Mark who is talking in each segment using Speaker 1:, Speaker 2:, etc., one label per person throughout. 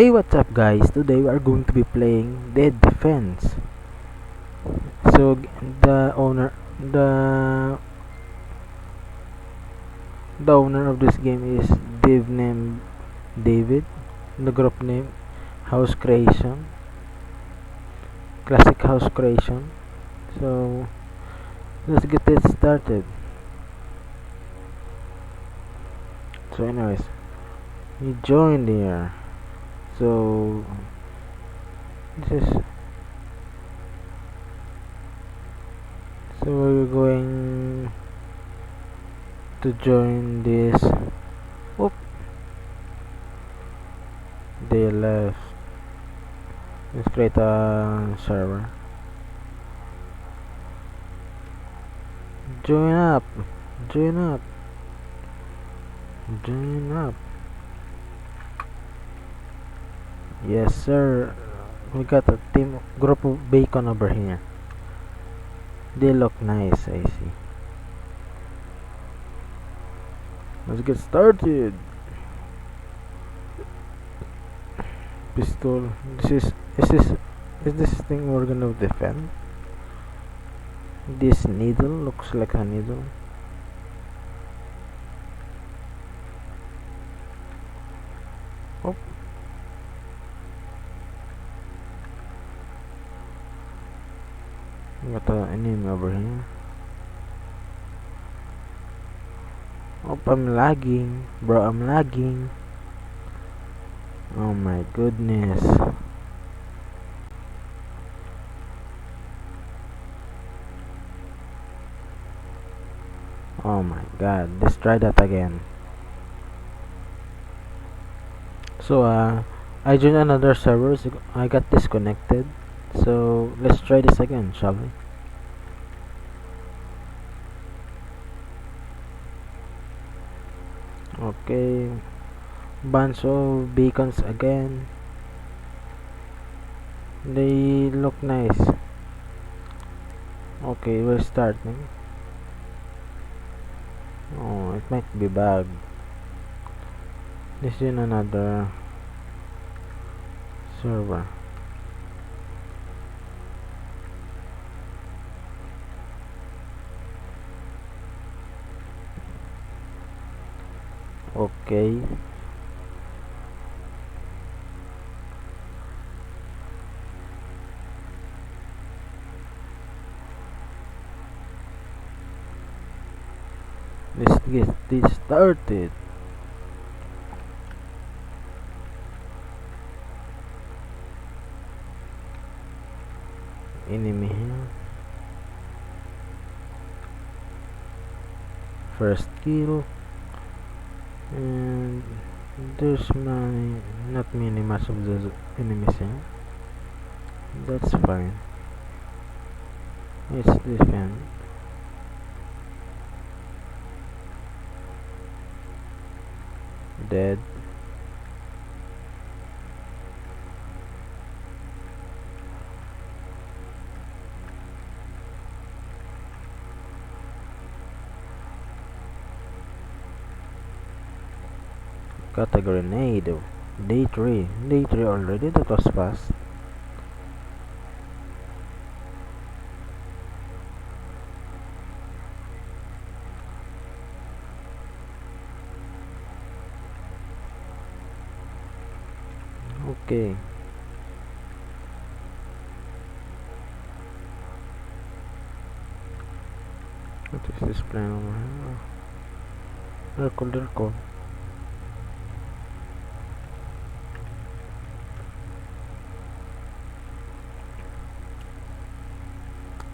Speaker 1: Hey, what's up guys? Today we are going to be playing Dead Defense. So the the owner of this game is Dave named David. The group name House Creation, Classic House Creation. So let's get it started. So anyways, you joined here. So this is so we're going to join this. Whoop, they left. Let's create a server. Join up, join up, join up. Yes, sir. We got a team group of bacon over here. They look nice, I see. Let's get started. Pistol. Is this thing we're gonna defend? This needle looks like a needle. Oh. Got an enemy over here. Oh, I'm lagging. Bro, I'm lagging. Oh my goodness. Oh my god. Let's try that again. So, I joined another server. So I got disconnected. So, let's try this again, shall we? Okay. Bunch of beacons again. They look nice. Okay, we're starting. Oh, it might be bad. This is another server. Okay. Let's get this started. Enemy here. First kill. And there's not much of those enemies here. That's fine. Let's defend. Dead. Got a grenade. Day 3. Day 3 already? That was fast. Okay. What is this plan over here? They're cool.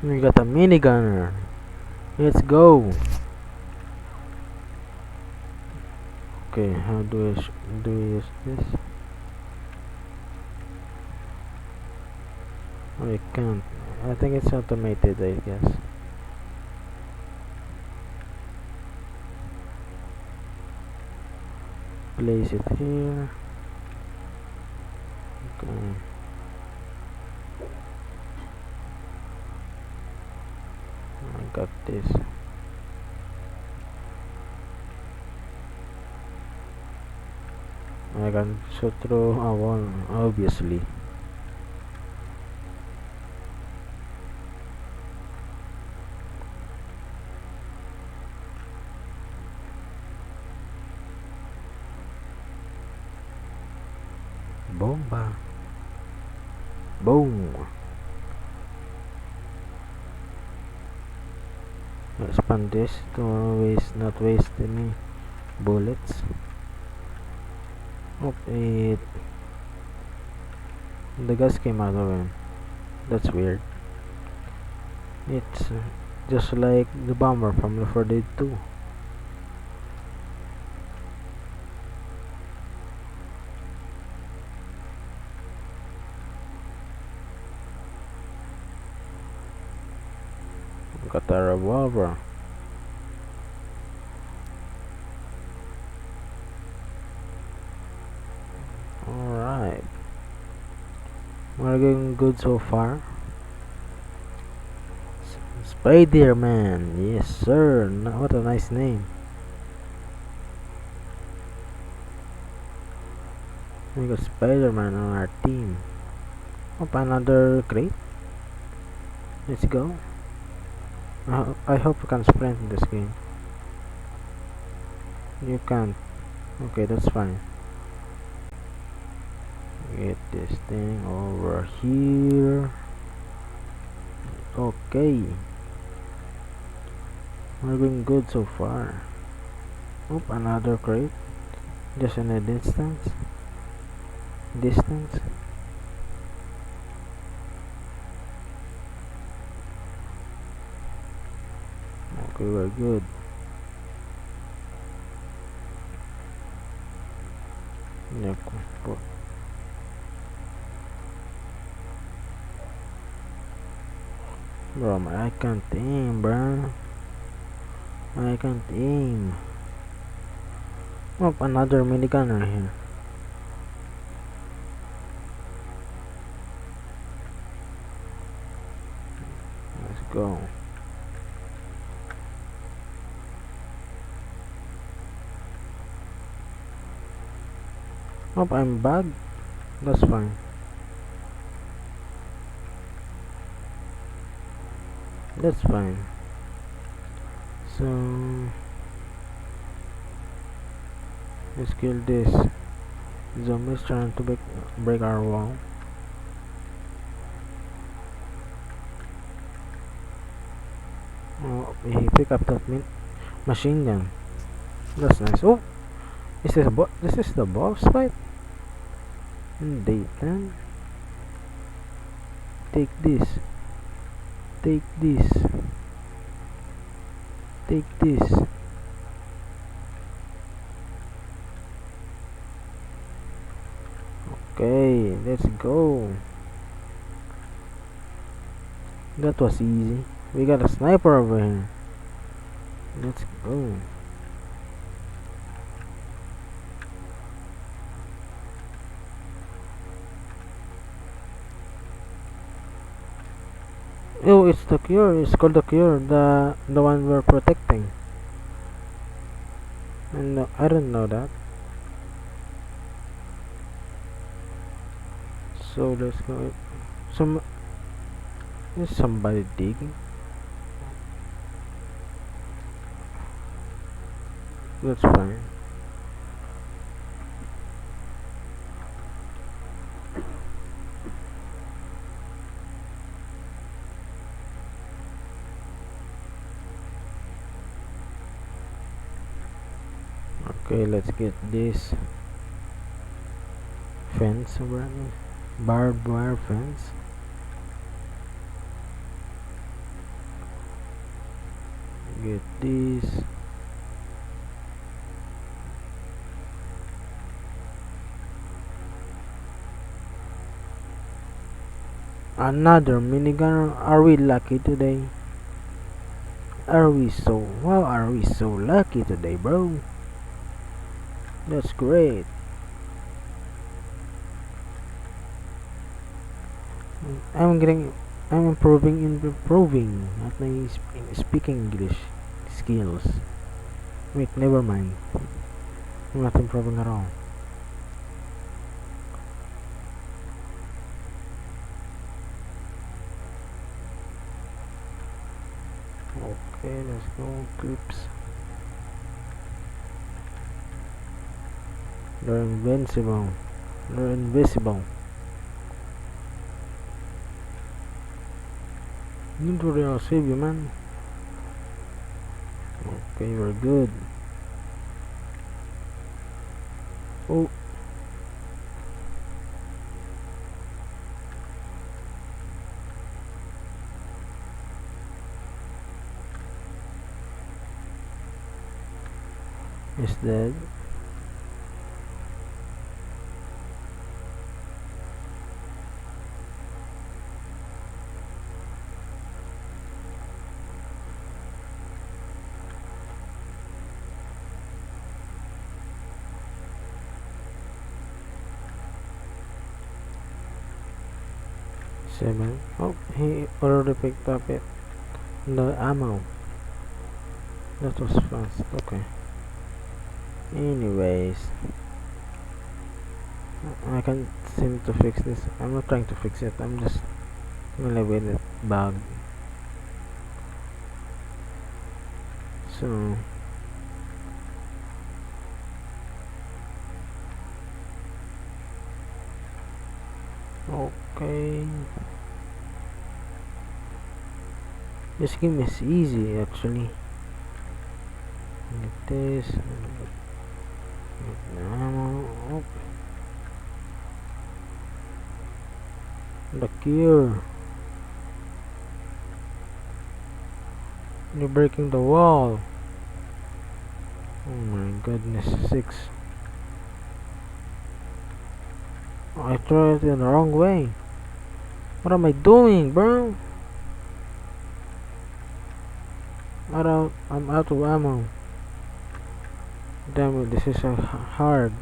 Speaker 1: We got a minigunner. Let's go. Okay, how do we use this? Oh, I can't. I think it's automated, I guess. Place it here. Okay. I got this. I can shoot through a wall, obviously. Bomba. Boom. Expand this to not waste any bullets. Oh, the gas came out of him. That's weird. It's just like the bomber from Left 4 Dead 2. Got a revolver. Alright. We're getting good so far. Spider-Man. Yes, sir. What a nice name. We got Spider-Man on our team. Up another crate. Let's go. I hope you can sprint in this game. You can't. Okay, that's fine. Get this thing over here. Okay. We're doing good so far. Oop, another crate. Just in a distance. Okay, we're good. Yeah, cool. Bro, I can't aim, bro. I can't aim. Oh, another minigun right here. Let's go. Oh, I'm bugged. That's fine. That's fine. So let's kill this. Zombies trying to break our wall. Oh, he pick up that machine gun. That's nice. Oh, this is the boss fight. Dayton. Take this. Take this. Take this. Okay, let's go. That was easy. We got a sniper over here. Let's go. Oh, it's the cure. It's called the cure. The one we're protecting. And I don't know that. So let's go. Is somebody digging? That's fine. Okay, let's get this fence around. Barbed wire fence. Get this. Another minigun. Are we lucky today? Are we so lucky today, bro? That's great. I'm improving at my speaking English skills. Wait, never mind. I'm not improving at all. Okay, let's go. Clips. They're invincible. They're invisible. Don't worry, I'll save you, man. Okay, we're good. Oh. Is dead. Seven. Oh, he already picked up it. The ammo. That was fast. Okay. Anyways, I can't seem to fix this. I'm not trying to fix it. I'm just gonna with it bug. So okay. This game is easy actually. Like this. Oh, the cure. You're breaking the wall. Oh my goodness, 6. I tried it in the wrong way. What am I doing, bro? I'm out of ammo. Damn it, this is so hard.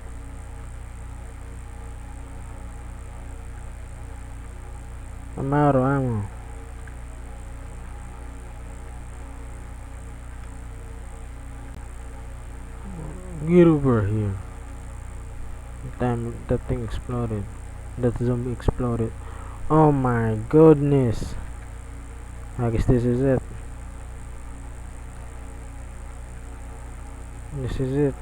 Speaker 1: I'm out of ammo. Get over here. Damn, that thing exploded. That zombie exploded. Oh my goodness. I guess this is it. This is it.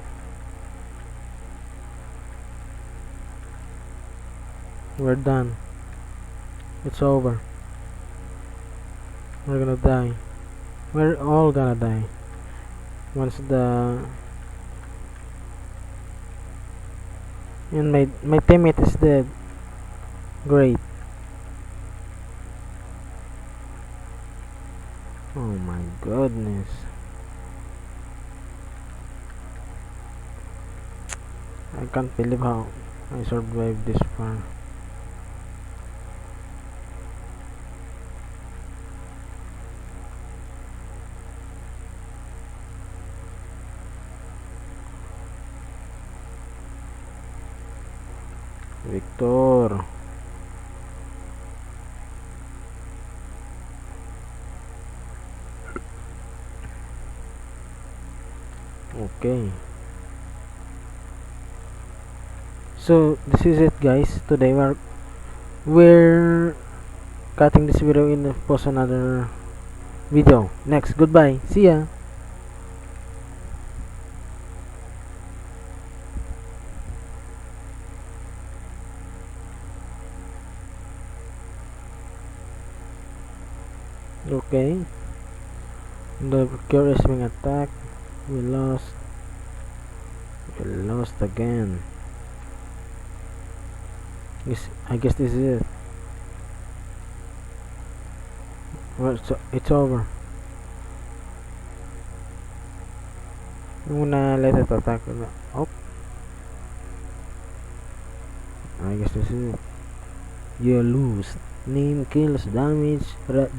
Speaker 1: We're done. It's over. We're gonna die. We're all gonna die. Once the... And my teammate is dead. Great. Oh my goodness. I can't believe how I survived this far. Victor. Okay. So this is it, guys. Today we're cutting this video in post another video. Next, goodbye. See ya. Okay. The cure is being attacked. We lost. We lost again. I guess this is it. Well, so it's over. I'm gonna let it attack. Oh, I guess this is it. You lose. Name, kills, damage,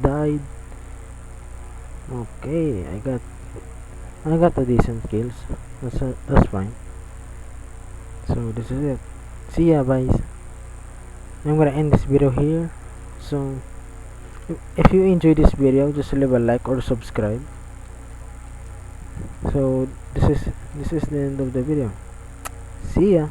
Speaker 1: died. Okay, I got a decent kills. That's fine. So this is it. See ya, guys. I'm gonna end this video here. So if you enjoyed this video, just leave a like or subscribe. So this is the end of the video. See ya.